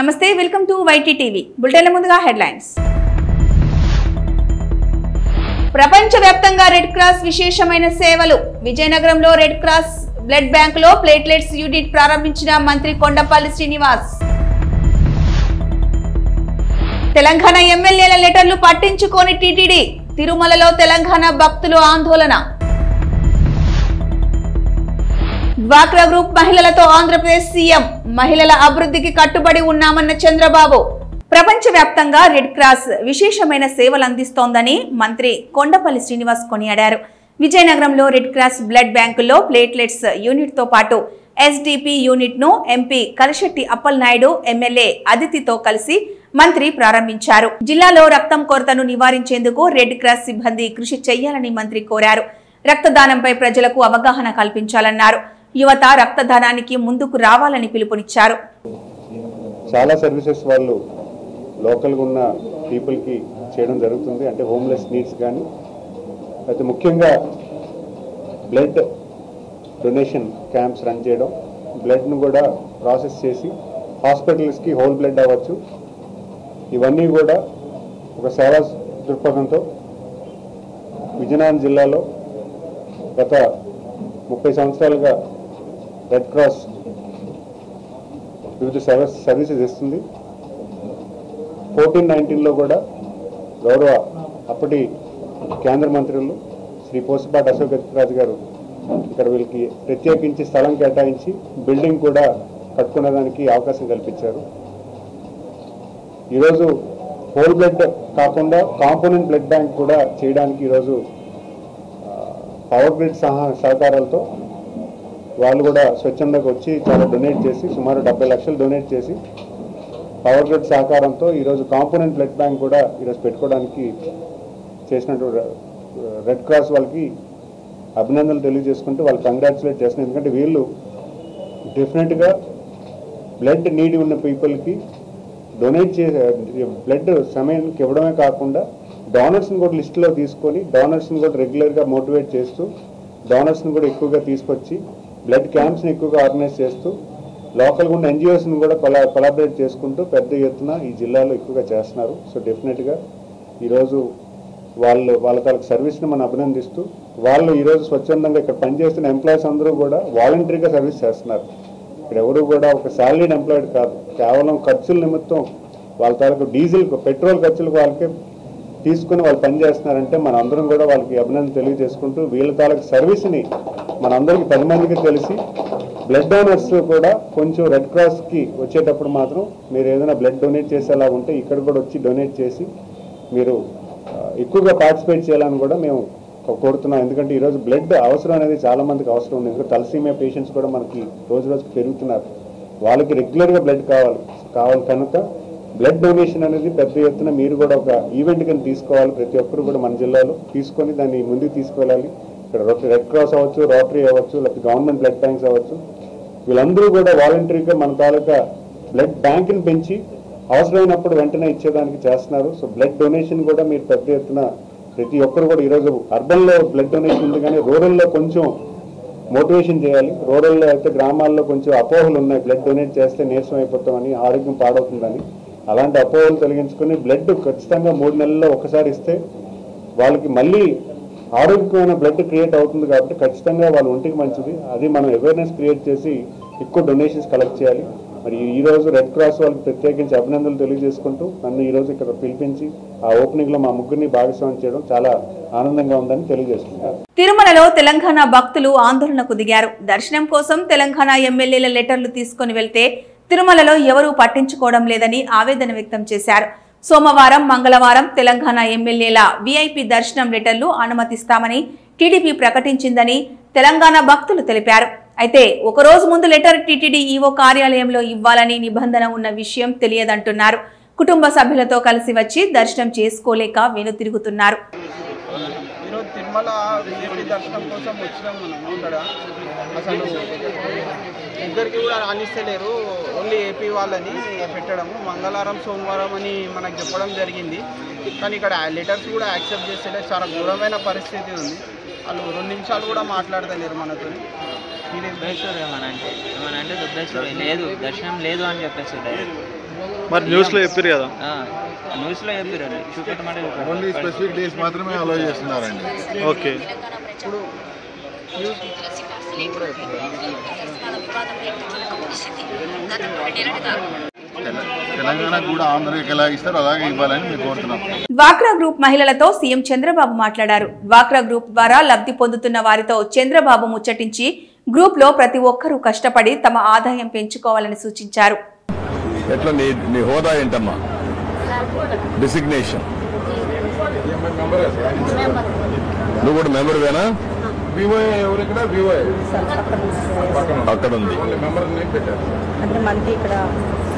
నమస్తే, welcome to YT TV. బులెటిన్ల ముందుగా headlines. ప్రపంచవ్యాప్తంగా రెడ్ క్రాస్ విశేషమైన సేవలు. విజయనగరంలో రెడ్ క్రాస్ బ్లడ్ బ్యాంకులో ప్లేట్లెట్స్ యూనిట్ ప్రారంభించిన మంత్రి కొండపల్లి శ్రీనివాస్. తెలంగాణ ఎమ్మెల్యేల లెటర్లు పట్టించుకోని టీటీడీ. తిరుమలలో తెలంగాణ భక్తులు ఆందోళన. డ్వాక్రా గ్రూప్ మహిళలతో ఆంధ్రప్రదేశ్ సీఎం. మహిళల అభివృద్ధికి కట్టుబడి ఉన్నామన్న చంద్రబాబు. ప్రపంచవ్యాప్తంగా రెడ్ క్రాస్ విశేషమైన సేవలు అందిస్తోందని మంత్రి కొండపల్లి శ్రీనివాస్ కొనియాడారు. విజయనగరంలో రెడ్ క్రాస్ బ్లడ్ బ్యాంకుల్లో ప్లేట్లెట్స్ యూనిట్ తో పాటు ఎస్డిపి యూనిట్ ను ఎంపీ కలిశెట్టి అప్పలనాయుడు, ఎమ్మెల్యే అదితితో కలిసి మంత్రి ప్రారంభించారు. జిల్లాలో రక్తం కొరతను నివారించేందుకు రెడ్ క్రాస్ సిబ్బంది కృషి చేయాలని మంత్రి కోరారు. రక్తదానంపై ప్రజలకు అవగాహన కల్పించాలన్నారు. యువత రక్తదానానికి ముందుకు రావాలని పిలుపునిచ్చారు. చాలా సర్వీసెస్ వాళ్ళు లోకల్గా ఉన్న పీపుల్కి చేయడం జరుగుతుంది. అంటే హోమ్లెస్ నీడ్స్ కానీ, అయితే ముఖ్యంగా బ్లడ్ డొనేషన్ క్యాంప్స్ రన్ చేయడం, బ్లడ్ను కూడా ప్రాసెస్ చేసి హాస్పిటల్స్కి హోల్ బ్లడ్ అవ్వచ్చు, ఇవన్నీ కూడా ఒక సేవా దృక్పథంతో విజయనగరం జిల్లాలో గత 30 సంవత్సరాలుగా రెడ్ క్రాస్ వివిధ సర్వీసెస్ ఇస్తుంది. 1419లో కూడా గౌరవ అప్పటి కేంద్ర మంత్రులు శ్రీ పోసిపాటి అశోక్ గజపతిరాజు గారు ఇక్కడ వీళ్ళకి ప్రత్యేకించి స్థలం కేటాయించి బిల్డింగ్ కూడా కట్టుకునేదానికి అవకాశం కల్పించారు. ఈరోజు హోల్ బ్లడ్ కాకుండా కాంపోనెంట్ బ్లడ్ బ్యాంక్ కూడా చేయడానికి ఈరోజు పవర్ గ్రిడ్ సహకారాలతో వాళ్ళు కూడా స్వచ్ఛందంగా వచ్చి చాలా డొనేట్ చేసి సుమారు 70 లక్షలు డొనేట్ చేసి పవర్ గ్రిడ్ సహకారంతో ఈరోజు కాంపోనెంట్ బ్లడ్ బ్యాంక్ కూడా ఈరోజు పెట్టుకోవడానికి చేసినటువంటి రెడ్ క్రాస్ వాళ్ళకి అభినందనలు తెలియజేసుకుంటూ వాళ్ళు కంగ్రాచులేట్ చేస్తున్నారు. ఎందుకంటే వీళ్ళు డెఫినెట్గా బ్లడ్ నీడ్ ఉన్న పీపుల్కి డొనేట్ చేసే బ్లడ్ సమయానికి ఇవ్వడమే కాకుండా డోనర్స్ని కూడా లిస్టులో తీసుకొని డోనర్స్ని కూడా రెగ్యులర్గా మోటివేట్ చేస్తూ డోనర్స్ని కూడా ఎక్కువగా తీసుకొచ్చి బ్లడ్ క్యాంప్స్ని ఎక్కువగా ఆర్గనైజ్ చేస్తూ లోకల్గా ఉన్న ఎన్జిఓస్ని కూడా కొలాబరేట్ చేసుకుంటూ పెద్ద ఎత్తున ఈ జిల్లాలో ఎక్కువగా చేస్తున్నారు. సో డెఫినెట్గా ఈరోజు వాళ్ళ తాలూకు సర్వీస్ని మనం అభినందిస్తూ వాళ్ళు ఈరోజు స్వచ్ఛందంగా ఇక్కడ పనిచేస్తున్న ఎంప్లాయీస్ అందరూ కూడా వాలంటరీగా సర్వీస్ చేస్తున్నారు. ఇక్కడ ఎవరు కూడా ఒక శాలరీడ్ ఎంప్లాయిడ్ కాదు, కేవలం ఖర్చుల నిమిత్తం వాళ్ళ తాలూకు డీజిల్ పెట్రోల్ ఖర్చులకు వాళ్ళకే తీసుకుని వాళ్ళు పనిచేస్తున్నారంటే మన అందరం కూడా వాళ్ళకి అభినందన తెలియజేసుకుంటూ వీళ్ళ తాలూకు సర్వీస్ని మనందరికీ 10 మందికి తెలిసి బ్లడ్ డోనర్స్ కూడా కొంచెం రెడ్ క్రాస్కి వచ్చేటప్పుడు మాత్రం మీరు ఏదైనా బ్లడ్ డొనేట్ చేసేలా ఉంటే ఇక్కడ కూడా వచ్చి డొనేట్ చేసి మీరు ఎక్కువగా పార్టిసిపేట్ చేయాలని కూడా మేము కోరుతున్నాం. ఎందుకంటే ఈరోజు బ్లడ్ అవసరం అనేది చాలా మందికి అవసరం ఉంది. ఎందుకంటే తలసీమియా పేషెంట్స్ కూడా మనకి రోజు రోజుకి పెరుగుతున్నారు. వాళ్ళకి రెగ్యులర్గా బ్లడ్ కావాలి కనుక బ్లడ్ డొనేషన్ అనేది పెద్ద ఎత్తున మీరు కూడా ఒక ఈవెంట్ కింద తీసుకోవాలి. ప్రతి ఒక్కరు కూడా మన జిల్లాలో తీసుకొని దాన్ని ముందుకు తీసుకువెళ్ళాలి. ఇక్కడ రెడ్ క్రాస్ అవ్వచ్చు, రోటరీ అవ్వచ్చు, లేకపోతే గవర్నమెంట్ బ్లడ్ బ్యాంక్స్ అవ్వచ్చు, వీళ్ళందరూ కూడా వాలంటరీగా మన తాలూకా బ్లడ్ బ్యాంక్ని పెంచి అవసరమైనప్పుడు వెంటనే ఇచ్చేదానికి చేస్తున్నారు. సో బ్లడ్ డొనేషన్ కూడా మీరు పెద్ద ఎత్తున ప్రతి ఒక్కరు కూడా ఈరోజు అర్బన్లో బ్లడ్ డొనేషన్ ఉంది కానీ రూరల్లో కొంచెం మోటివేషన్ చేయాలి. రూరల్లో అయితే గ్రామాల్లో కొంచెం అపోహలు ఉన్నాయి, బ్లడ్ డొనేట్ చేస్తే నీరసం అయిపోతామని, ఆరోగ్యం పాడవుతుందని. అలాంటి అపోహలు తొలగించుకొని బ్లడ్ ఖచ్చితంగా 3 నెలల్లో ఒకసారి ఇస్తే వాళ్ళకి మళ్ళీ ఆరోగ్యమైన బ్లడ్ క్రియేట్ అవుతుంది. కాబట్టి ఖచ్చితంగా వాళ్ళ ఒంటికి మంచిది. అది మనం అవేర్నెస్ క్రియేట్ చేసి ఎక్కువ డొనేషన్స్ కలెక్ట్ చేయాలి. మరి ఈరోజు రెడ్ క్రాస్ వాళ్ళకి ప్రత్యేకించి అభినందనలు తెలియజేసుకుంటూ నన్ను ఈరోజు ఇక్కడ పిలిపించి ఆ ఓపెనింగ్లో మా ముగ్గురిని భాగస్వామ్యం చేయడం చాలా ఆనందంగా ఉందని తెలియజేస్తున్నారు. తిరుమలలో తెలంగాణ భక్తులు ఆందోళనకు దిగారు. దర్శనం కోసం తెలంగాణ ఎమ్మెల్యేల లెటర్లు తీసుకుని వెళ్తే తిరుమలలో ఎవరూ పట్టించుకోవడం లేదని ఆవేదన వ్యక్తం చేశారు. సోమవారం, మంగళవారం తెలంగాణ ఎమ్మెల్యేల విఐపి దర్శనం లెటర్లు అనుమతిస్తామని టీడీపీ ప్రకటించిందని తెలంగాణ భక్తులు తెలిపారు. అయితే ఒకరోజు ముందు లెటర్ టీటీడీ ఈవో కార్యాలయంలో ఇవ్వాలని నిబంధన ఉన్న విషయం తెలియదంటున్నారు. కుటుంబ సభ్యులతో కలిసి వచ్చి దర్శనం చేసుకోలేక వెనుతిరుగుతున్నారు. తిరుమల విఐపి దర్శనం కోసం వచ్చినాం మనం. ఇక్కడ అసలు ఇద్దరికి కూడా రాణిస్తలేరు, ఓన్లీ ఏపీ వాళ్ళని పెట్టడము. మంగళవారం, సోమవారం అని మనకు చెప్పడం జరిగింది. కానీ ఇక్కడ లెటర్స్ కూడా యాక్సెప్ట్ చేస్తలేదు. చాలా ఘోరమైన పరిస్థితి ఉంది. వాళ్ళు 2 నిమిషాలు కూడా మాట్లాడతలేరు మనతో. దుబ్బేశ్వరు ఏమనంటే దుబ్బేశ్వరు లేదు, దర్శనం లేదు అని చెప్పేసి మరి న్యూస్లో చెప్పారు కదా, న్యూస్లో చెప్పారు చూపెట్టమంటే ఓన్లీ స్పెసిఫిక్ డేస్ మాత్రమే అలో చేస్తున్నారండి. ఓకే. తెలంగాణకు కూడా ఆంధ్రకి ఎలా ఇస్తారో అలాగే ఇవ్వాలని మేము కోరుతున్నాం. డ్వాక్రా గ్రూప్ మహిళలతో సీఎం చంద్రబాబు మాట్లాడారు. డ్వాక్రా గ్రూప్ ద్వారా లబ్ధి పొందుతున్న వారితో చంద్రబాబు ముచ్చటించి గ్రూప్ లో ప్రతి ఒక్కరూ కష్టపడి తమ ఆదాయం పెంచుకోవాలని సూచించారు. ఎట్లా నీ హోదా ఏంటమ్మా? డిసిగ్నేషన్. నువ్వు కూడా మెంబర్ వేనా? అక్కడ ఉంది. అంటే మనకి ఇక్కడ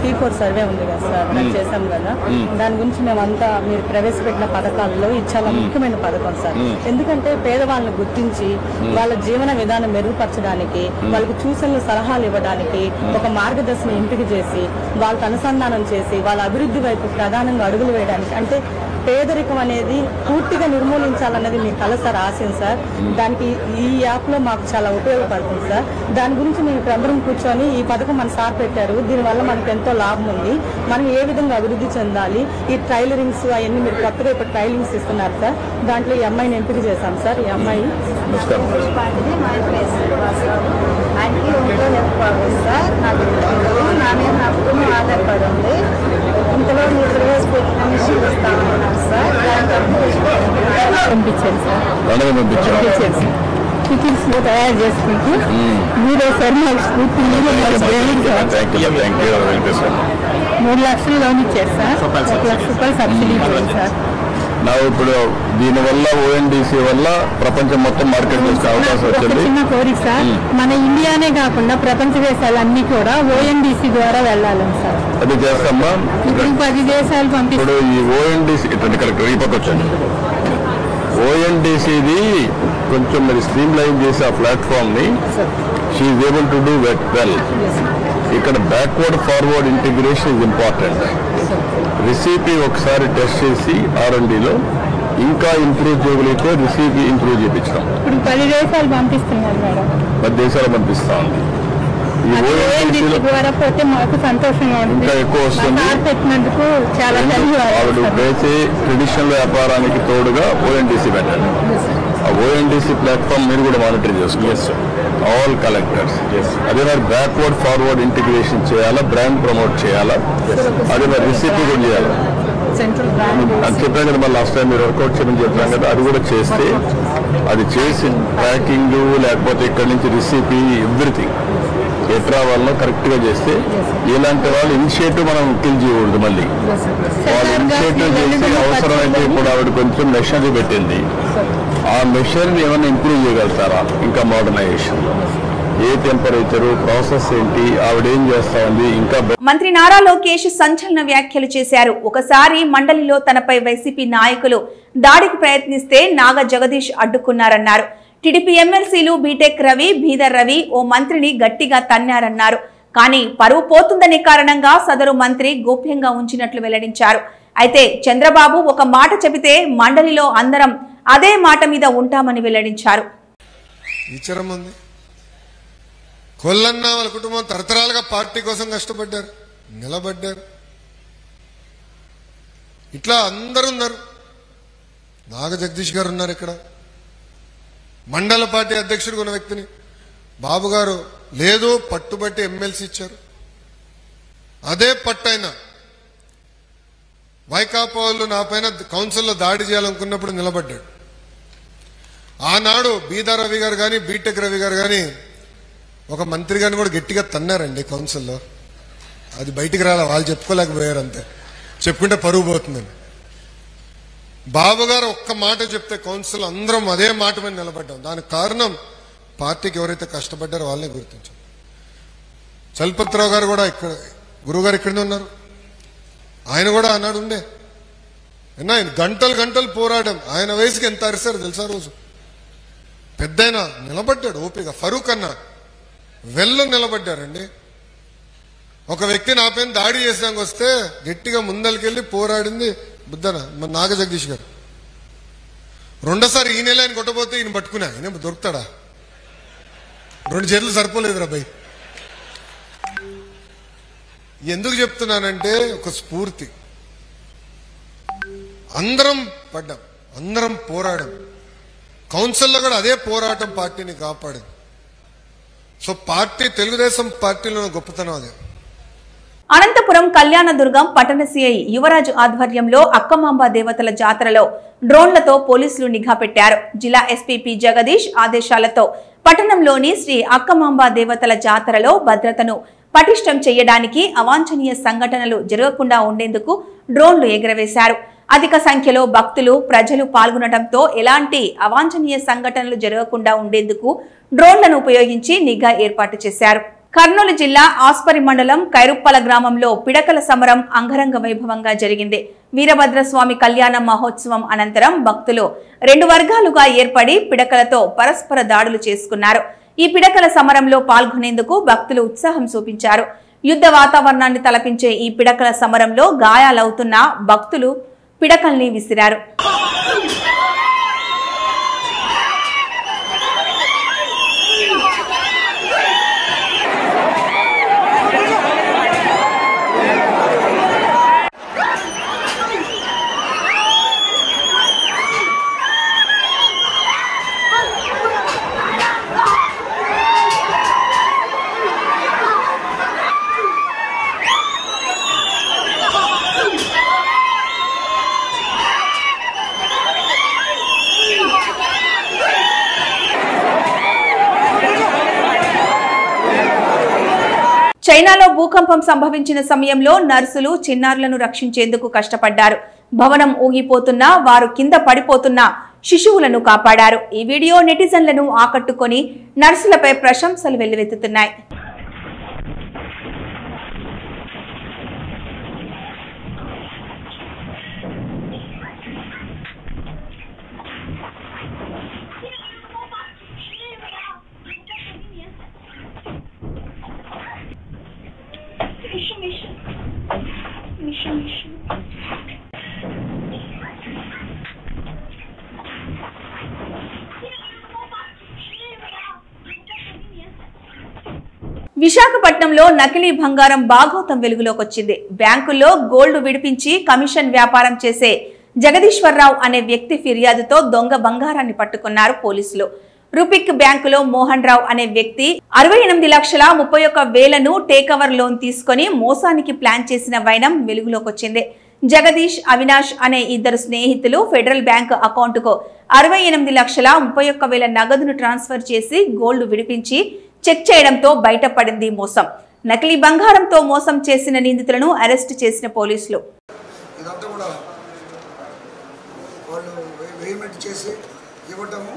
P4 సర్వే ఉంది కదా సార్, మనం చేసాం కదా, దాని గురించి మేమంతా మీరు ప్రవేశపెట్టిన పథకాల్లో ఇది చాలా ముఖ్యమైన పథకం సార్. ఎందుకంటే పేదవాళ్ళని గుర్తించి వాళ్ళ జీవన విధానం మెరుగుపరచడానికి, వాళ్ళకి సూచనలు సలహాలు ఇవ్వడానికి, ఒక మార్గదర్శనం ఎంపిక చేసి వాళ్ళకి అనుసంధానం చేసి వాళ్ళ అభివృద్ధి వైపు ప్రధానంగా అడుగులు వేయడానికి, అంటే పేదరికం అనేది పూర్తిగా నిర్మూలించాలన్నది మీ కల సార్, ఆశయం సార్. దానికి ఈ యాప్ లో మాకు చాలా ఉపయోగపడుతుంది సార్. దాని గురించి మేము అందరం కూర్చొని ఈ పథకం మన సార్ పెట్టారు, దీనివల్ల మనకు ఎంతో లాభం ఉంది, మనం ఏ విధంగా అభివృద్ధి చెందాలి, ఈ ట్రైలరింగ్స్ అవన్నీ మీరు కొత్తగా ఇప్పుడు ట్రైలింగ్స్ ఇస్తున్నారు సార్, దాంట్లో ఈ అమ్మాయిని ఎంపిక చేశాం సార్. ఈ అమ్మాయి ఆయనకి ఒంట్లో నొప్పి సార్, నాకు నా మీద నా కుటుంబం ఆధారపడి ఉంది. ఇంతలో మీరు ప్రవేశపెట్టిన మిషన్ ఇస్తామన్నారు సార్, పంపించారు సార్. టికెట్స్ తయారు చేసుకుంటూ మీరే సార్ మాకు స్ఫూర్తి, 3 లక్షలు లోన్ ఇచ్చారు సార్, 1 లక్ష రూపాయలు సబ్సిడీ ఇచ్చారు సార్. ఇప్పుడు దీనివల్ల ONDC వల్ల ప్రపంచం మొత్తం మార్కెట్ చేసే అవకాశం వచ్చింది. చిన్న కోరిక సార్, మన ఇండియానే కాకుండా ప్రపంచ దేశాలన్నీ కూడా ONDC ద్వారా వెళ్ళాలని సార్. అది చేస్తామా? ఇప్పుడు 10 దేశాలు పంపిస్తారు. ఇప్పుడు ఈ ONDC కరెక్ట్ ఈ పక్క వచ్చండి. ONDCది కొంచెం మీరు స్ట్రీమ్ లైన్ చేసి ఆ ప్లాట్ఫామ్ ని she able to do well. ఇక్కడ backward forward integration is important. Recipe ఒకసారి టెస్ట్ చేసి R&Dలో ఇంకా ఇంప్రూవ్ చేయగలిగితే రెసిపీ ఇంప్రూవ్ చేయించడం. ఇప్పుడు 10 దేశాలు పంపిస్తున్నారు మేడం, 10 దేశాలు పంపిస్తా ఉంది. ఈ ONDC ద్వారా పోతే మాకు సంతోషంగా ఉంది, ఇంకా ఎక్కువ వస్తుంది. పెట్టినందుకు చాలా ఆవిడ వేసే ట్రెడిషనల్ వ్యాపారానికి తోడుగా ONDC పెట్టండి. ఆ ONDC ప్లాట్ఫామ్ మీరు కూడా మానిటర్ చేసుకోవచ్చు, ఆల్ కలెక్టర్స్. అదే మరి బ్యాక్వర్డ్ ఫార్వర్డ్ ఇంటిగ్రేషన్ చేయాలా, బ్రాండ్ ప్రమోట్ చేయాలా, అదే మరి రెసిపీ కూడా చేయాలి అని చెప్పాను కదా. మళ్ళీ లాస్ట్ టైం మీరు వర్కౌట్ చేయమని చెప్పాను కదా, అది కూడా చేస్తే అది చేసి ప్యాకింగ్ లేకపోతే ఇక్కడి నుంచి రెసిపీ ఎవ్రీథింగ్ ఎట్లా వాళ్ళలో కరెక్ట్ గా చేస్తే, ఇలాంటి వాళ్ళు ఇనిషియేటివ్ మనం కిల్ చేయకూడదు. మళ్ళీ వాళ్ళు ఇనిషియేటివ్ చేసి అవసరమైతే ఇప్పుడు ఆవిడ కొంచెం మెషినరీ పెట్టింది, ఆ మెషినరీని ఏమైనా ఇంప్రూవ్ చేయగలుగుతారా ఇంకా మోడర్నైజేషన్, ఏ టెంపరేచరు, ప్రాసెస్ ఏంటి, ఆవిడేం చేస్తా ఉంది ఇంకా. మంత్రి నారా లోకేష్ సంచలన వ్యాఖ్యలు చేశారు. ఒకసారి మండలిలో తనపై వైసీపీ నాయకులు దాడికి ప్రయత్నిస్తే నాగ జగదీష్ అడ్డుకున్నారన్నారు. టీడీపీ ఎమ్మెల్సీలు బీటెక్ రవి, బీదర్ రవి ఓ మంత్రిని గట్టిగా తన్నారన్నారు. కానీ పరువు పోతుందనే కారణంగా సదరు మంత్రి గోప్యంగా ఉంచినట్లు వెల్లడించారు. అయితే చంద్రబాబు ఒక మాట చెబితే మండలిలో అందరం అదే మాట మీద ఉంటామని వెల్లడించారు. కొల్లన్న వాళ్ళ కుటుంబం తరతరాలుగా పార్టీ కోసం కష్టపడ్డారు, నిలబడ్డారు. ఇట్లా అందరూ ఉన్నారు. నాగ జగదీష్ గారు ఉన్నారు ఇక్కడ, మండల పార్టీ అధ్యక్షుడు ఉన్న వ్యక్తిని బాబు గారు లేదు పట్టుబట్టి ఎమ్మెల్సీ ఇచ్చారు. అదే పట్టైనా వైకాపా వాళ్ళు నా పైన కౌన్సిల్లో దాడి చేయాలనుకున్నప్పుడు నిలబడ్డాడు. ఆనాడు బీదా రవి గారు కానీ బీటెక్ రవి గారు కానీ ఒక మంత్రి గారిని కూడా గట్టిగా తన్నారండి కౌన్సిల్లో. అది బయటికి రాలే, వాళ్ళు చెప్పుకోలేకపోయారు, అంతే. చెప్పుకుంటే పరువు పోతుందని. బాబు గారు ఒక్క మాట చెప్తే కౌన్సిల్ అందరం అదే మాట మీద నిలబడ్డాం. దానికి కారణం పార్టీకి ఎవరైతే కష్టపడ్డారో వాళ్ళనే గుర్తించాం. చలపతిరావు గారు కూడా ఇక్కడ, గురువుగారు ఇక్కడనే ఉన్నారు, ఆయన కూడా ఆనాడు ఉండే. ఆయన గంటలు గంటలు పోరాటం, ఆయన వయసుకి ఎంత అరిశారు తెలుసా రోజు. పెద్దయినా నిలబడ్డాడు ఓపిక. ఫరూక్ అన్న వెళ్ళు నిలబడ్డారండి. ఒక వ్యక్తి నా పైన దాడి చేసాక వస్తే గట్టిగా ముందరికెళ్ళి పోరాడింది బుద్ధన మన నాగ జగదీష్ గారు. రెండోసారి ఈ నెల ఆయన కొట్టబోతే ఈయన పట్టుకున్నా, ఈయన దొరుకుతాడా? 2 చేతులు సరిపోలేదురా భయ్. ఎందుకు చెప్తున్నానంటే ఒక స్ఫూర్తి. అందరం పడ్డాం, అందరం పోరాడాం. కౌన్సిల్లో కూడా అదే పోరాటం పార్టీని కాపాడింది. సో పార్టీ తెలుగుదేశం పార్టీలో గొప్పతనం అదే. అనంతపురం కళ్యాణదుర్గం పట్టణ సిఐ యువరాజు ఆధ్వర్యంలో అక్కమాంబ దేవతల జాతరలో డ్రోన్లతో పోలీసులు నిఘా పెట్టారు. జిల్లా ఎస్పీ పి జగదీష్ ఆదేశాలతో పట్టణంలోని శ్రీ అక్కమాంబ దేవతల జాతరలో భద్రతను పటిష్టం చేయడానికి అవాంఛనీయ సంఘటనలు జరగకుండా ఉండేందుకు డ్రోన్లు ఎగురవేశారు. అధిక సంఖ్యలో భక్తులు ప్రజలు పాల్గొనడంతో ఎలాంటి అవాంఛనీయ సంఘటనలు జరగకుండా ఉండేందుకు డ్రోన్లను ఉపయోగించి నిఘా ఏర్పాటు చేశారు. కర్నూలు జిల్లా ఆస్పరి మండలం కైరుప్పల గ్రామంలో పిడకల సమరం అంగరంగ వైభవంగా జరిగింది. వీరభద్రస్వామి కళ్యాణ మహోత్సవం అనంతరం భక్తులు 2 వర్గాలుగా ఏర్పడి పిడకలతో పరస్పర దాడులు చేసుకున్నారు. ఈ పిడకల సమరంలో పాల్గొనేందుకు భక్తులు ఉత్సాహం చూపించారు. యుద్ధ వాతావరణాన్ని తలపించే ఈ పిడకల సమరంలో గాయాలవుతున్న భక్తులు పిడకల్ని విసిరారు. చైనాలో భూకంపం సంభవించిన సమయంలో నర్సులు చిన్నారులను రక్షించేందుకు కష్టపడ్డారు. భవనం ఊగిపోతున్నా వారు కింద పడిపోతున్న శిశువులను కాపాడారు. ఈ వీడియో నెటిజన్లను ఆకట్టుకొని నర్సులపై ప్రశంసలు వెల్లువెత్తుతున్నాయి. విశాఖపట్నంలో నకిలీ బంగారం బాగోతం వెలుగులోకొచ్చింది. బ్యాంకుల్లో గోల్డ్ విడిపించి కమిషన్ వ్యాపారం చేసే జగదీశ్వరరావు అనే వ్యక్తి ఫిర్యాదుతో దొంగ బంగారాన్ని పట్టుకున్నారు పోలీసులు. రూపిక్ బ్యాంకులో మోహన్ రావు అనే వ్యక్తి 68,31,000ను టేకవర్ లోన్ తీసుకుని మోసానికి ప్లాన్ చేసిన వైనం వెలుగులోకొచ్చింది. జగదీష్, అవినాష్ అనే 2 స్నేహితులు ఫెడరల్ బ్యాంకు అకౌంటుకు 68,31,000 నగదును ట్రాన్స్ఫర్ చేసి గోల్డ్ విడిపించి చెక్ చేయడంతో బయటపడింది మోసం. నకిలీ బంగారంతో మోసం చేసిన నిందితులను అరెస్ట్ చేసిన పోలీసులు. ఇదంతా కూడా వాళ్ళు వేమెంట్ చేసి ఇవ్వటము,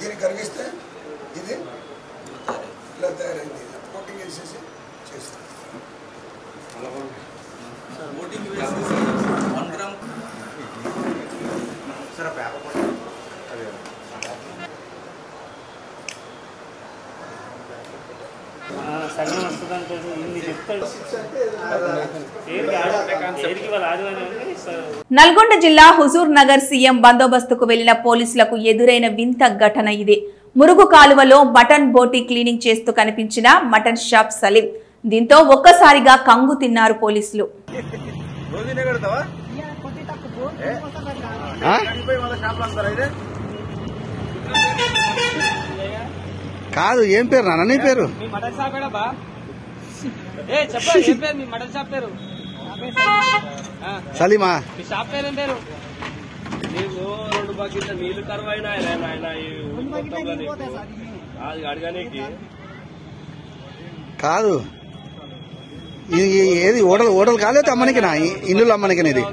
దీన్ని కరిగిస్తే ఇది ఇలా తయారైంది. కోటింగ్ వేసేసి చేస్తాం. నల్గొండ జిల్లా హుజూర్ నగర్ సీఎం బందోబస్తుకు వెళ్లిన పోలీసులకు ఎదురైన వింత ఘటన ఇది. మురుగు కాలువలో మటన్ బోటీ క్లీనింగ్ చేస్తూ కనిపించిన మటన్ షాప్ సలీం. దీంతో ఒక్కసారిగా కంగు తిన్నారు పోలీసులు. కాదు, ఏం పేరు నాన్న? నీ పేరు సలీమా? కాదు, ఏది ఓడలు కాలేదు అమ్మనికి, నా ఇల్లు అమ్మనికి. ఇది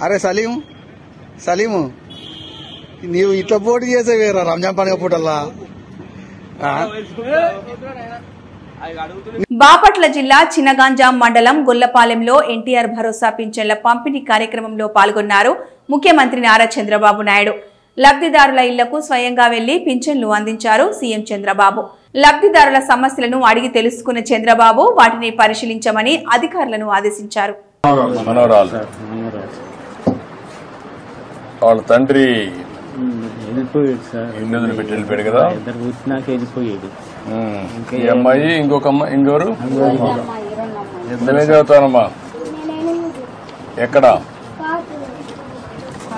అరే సలీము నీవు ఇట్లా పోటీ చేసేవేరా రంజాన్ పండుగ పూటల్లా? బాపట్ల జిల్లా చినగాంజాం మండలం గొల్లపాలెంలో ఎన్టీఆర్ భరోసా పింఛన్ల పంపిణీ కార్యక్రమంలో పాల్గొన్నారు ముఖ్యమంత్రి నారా చంద్రబాబు నాయుడు. లబ్ధిదారుల ఇళ్లకు స్వయంగా వెళ్లి పింఛన్లు అందించారు సీఎం చంద్రబాబు. లబ్ధిదారుల సమస్యలను అడిగి తెలుసుకున్న చంద్రబాబు వాటిని పరిశీలించమని అధికారులను ఆదేశించారు. వాళ్ళ తండ్రి వెళ్ళిపోయాడు సార్. ఇల్లు వదిలిపెట్టి వెళ్ళిపోయాడు కదా. ఇద్దరు పుట్టినాక వెళ్ళిపోయాడు. ఈ అమ్మాయి ఇంకొక అమ్మాయి ఇంకోరు ఎంతనే చదువుతానమ్మా? ఎక్కడ?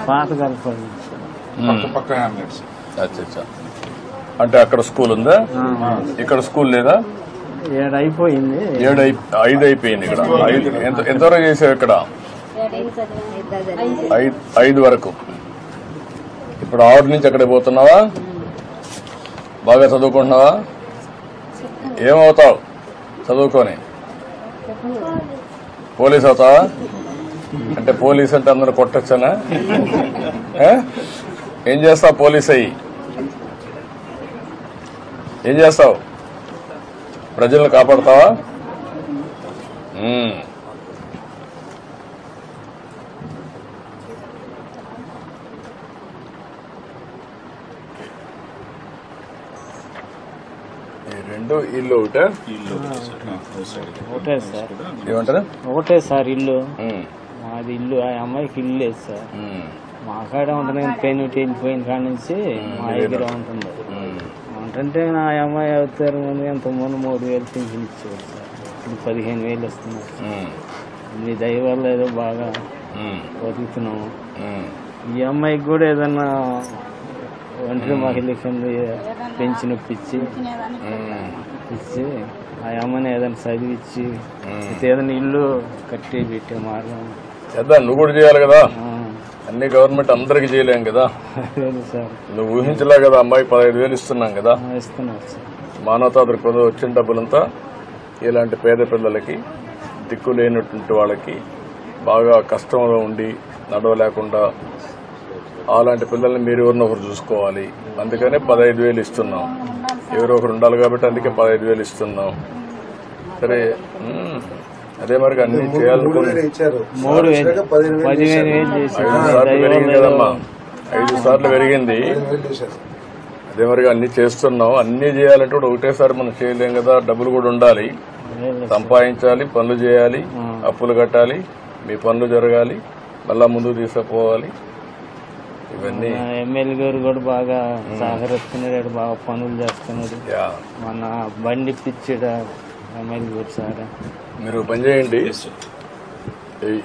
పాత కలపండి. అచ్చా, అంటే అక్కడ స్కూల్ ఉందా? ఇక్కడ స్కూల్ లేదా? 7 అయిపోయింది. 5 అయిపోయింది. ఇక్కడ 5 ఎంతవరకు చేసావు? ఇక్కడ 5 వరకు. ఇప్పుడు 6 నుంచి అక్కడికి పోతున్నావా? బాగా చదువుకుంటున్నావా? ఏమవుతావు చదువుకొని? పోలీస్ అవుతావా? అంటే పోలీస్ అంటే అందరూ కొట్టచ్చనా? ఏం చేస్తావు పోలీస్ అయ్యి? ఏం చేస్తావు? ప్రజలను కాపాడతావా? రెండు ఇల్లు ఒకటే? ఒకటే సార్. ఏమంటారు? ఒకటే సార్ ఇల్లు. మాది ఇల్లు. ఆ అమ్మాయికి ఇల్లు లేదు సార్. మా కాడ ఉంటుంది. పెయిన్కి వెళ్ళిపోయిన కాడ నుంచి మా దగ్గర ఉంటుంది. ఉంటుంటే నా అమ్మాయి అవుతారు ముందు ఎంత ముందు 3,000 పింఛన్ ఇచ్చేవారు సార్. ఇప్పుడు 15,000 వస్తున్నారు. మీ దయ వల్ల ఏదో బాగా బతుకుతున్నాము. ఈ అమ్మాయికి కూడా ఏదన్నా ఒంటరి మహిళ కింద పెంచి నొప్పించి ఆ అమ్మని ఏదైనా చదివించి ఏదైనా ఇల్లు కట్టి పెట్టే మార్గం చేద్దాం. నువ్వు కూడా చేయాలి కదా. అన్ని గవర్నమెంట్ అందరికి చేయలేం కదా. సార్ నువ్వు ఊహించలే కదా. అమ్మాయి 15,000 ఇస్తున్నాం కదా. ఇస్తున్నారు సార్. మానవతా దృక్పథం వచ్చిన డబ్బులంతా ఇలాంటి పేద పిల్లలకి, దిక్కు లేనటువంటి వాళ్ళకి, బాగా కష్టంలో ఉండి నడవలేకుండా అలాంటి పిల్లల్ని మీరు ఎవరినో ఒకరు చూసుకోవాలి. అందుకనే 15,000 ఇస్తున్నాం. ఎవరో ఒకరు ఉండాలి కాబట్టి అందుకే 15,000 ఇస్తున్నాం. సరే, అదే మరి అన్ని చేయాలనుకుని 15,000 5 సార్లు పెరిగింది కదమ్మా. 5 సార్లు పెరిగింది. అదే మరి అన్ని చేస్తున్నాం. అన్ని చేయాలంటే కూడా ఒకటేసారి మనం చేయలేం కదా. డబ్బులు కూడా ఉండాలి, సంపాదించాలి, పనులు చేయాలి, అప్పులు కట్టాలి, మీ పనులు జరగాలి, మళ్ళా ముందుకు తీసుకుపోవాలి. ఇవన్నీ ఎమ్మెల్యే గారు కూడా బాగా సహకరిస్తున్నాడు. బాగా పనులు చేస్తున్నాడు. మన బండి పిచ్చాడు ఎమ్మెల్యే గారు సార్. మీరు పని చేయండి.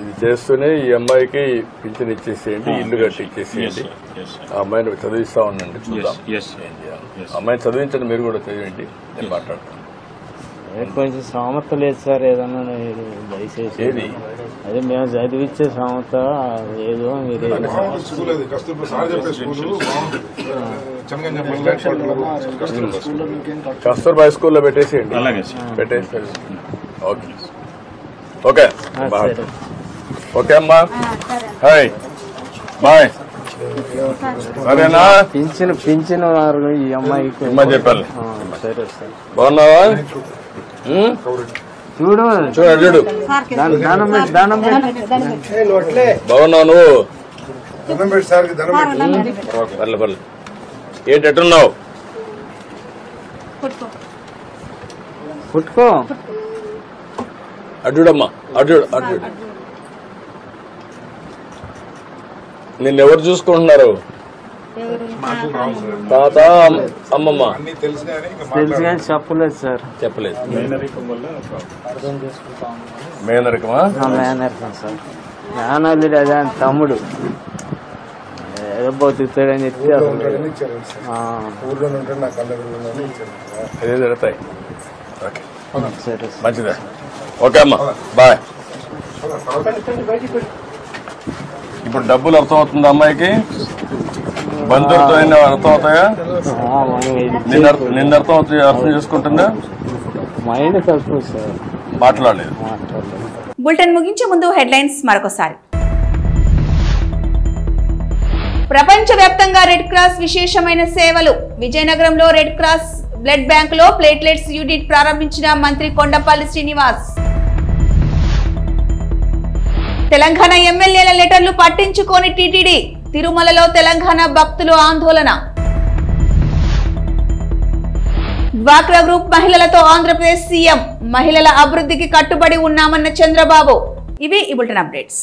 ఇది చేస్తూనే ఈ అమ్మాయికి పింఛన్ ఇచ్చేసేయండి, ఇల్లు కట్టి ఇచ్చేసేయండి. ఆ అమ్మాయిని చదివిస్తా ఉండండి. చూద్దాం. అమ్మాయిని చదివించండి. మీరు కూడా చదివండి. నేను మాట్లాడతాను. కొంచెం సామర్థ్యం లేదు సార్. ఏదన్నా దయచేసి అదే మేము చదివించే సామర్థ ఏదో మీరు కస్తూర్బా స్కూల్లో పెట్టేసేయండి. పెట్టేసేయండి. ఓకే ఓకే ఓకే అమ్మా. Hi bye. సరేనా? పింఛన్ ఈ అమ్మాయికి అమ్మా చెప్పాలి. సరే సార్. బాగున్నావా? చూడు చూడు బాగున్నావు నువ్వు? పర్లే పర్లే. ఏంటి ఎట్టున్నావు? పుట్టుకో అడ్డుడమ్మా. అడ్డు నిన్నెవరు చూసుకుంటున్నారు? తాత, అమ్మమ్మ? తెలుసు కానీ చెప్పలేదు సార్. చెప్పలేదు. మేనరికమా? మేనరికం సార్. మేనల్లుడు అదే తమ్ముడు ఏదో బతుకుతాడని చెప్పి అదే జరుగుతాయి. ఓకే సరే మంచిదే. ఓకే అమ్మా బాయ్. ఇప్పుడు డబ్బులు అర్థమవుతుంది అమ్మాయికి? బంధువులతో అర్థం అవుతాయా? నిన్న అర్థం చేసుకుంటుందా? మాట్లాడలేదు. బులెటిన్ ముగించే ముందు హెడ్లైన్స్ మరొకసారి. ప్రపంచవ్యాప్తంగా రెడ్ క్రాస్ విశేషమైన సేవలు. విజయనగరంలో రెడ్ క్రాస్ బ్లడ్ బ్యాంకులో ప్లేట్లెట్స్ యూనిట్ ప్రారంభించిన మంత్రి కొండపల్లి శ్రీనివాస్. తెలంగాణ ఎమ్మెల్యేల లెటర్లు పట్టించుకోని టీటీడీ. తిరుమలలో తెలంగాణ భక్తులు ఆందోళన. డ్వాక్రా గ్రూప్ మహిళలతో ఆంధ్రప్రదేశ్ సీఎం. మహిళల అభివృద్ధికి కట్టుబడి ఉన్నామన్న చంద్రబాబు. ఇవి ఈ బులెటిన్ అప్డేట్స్.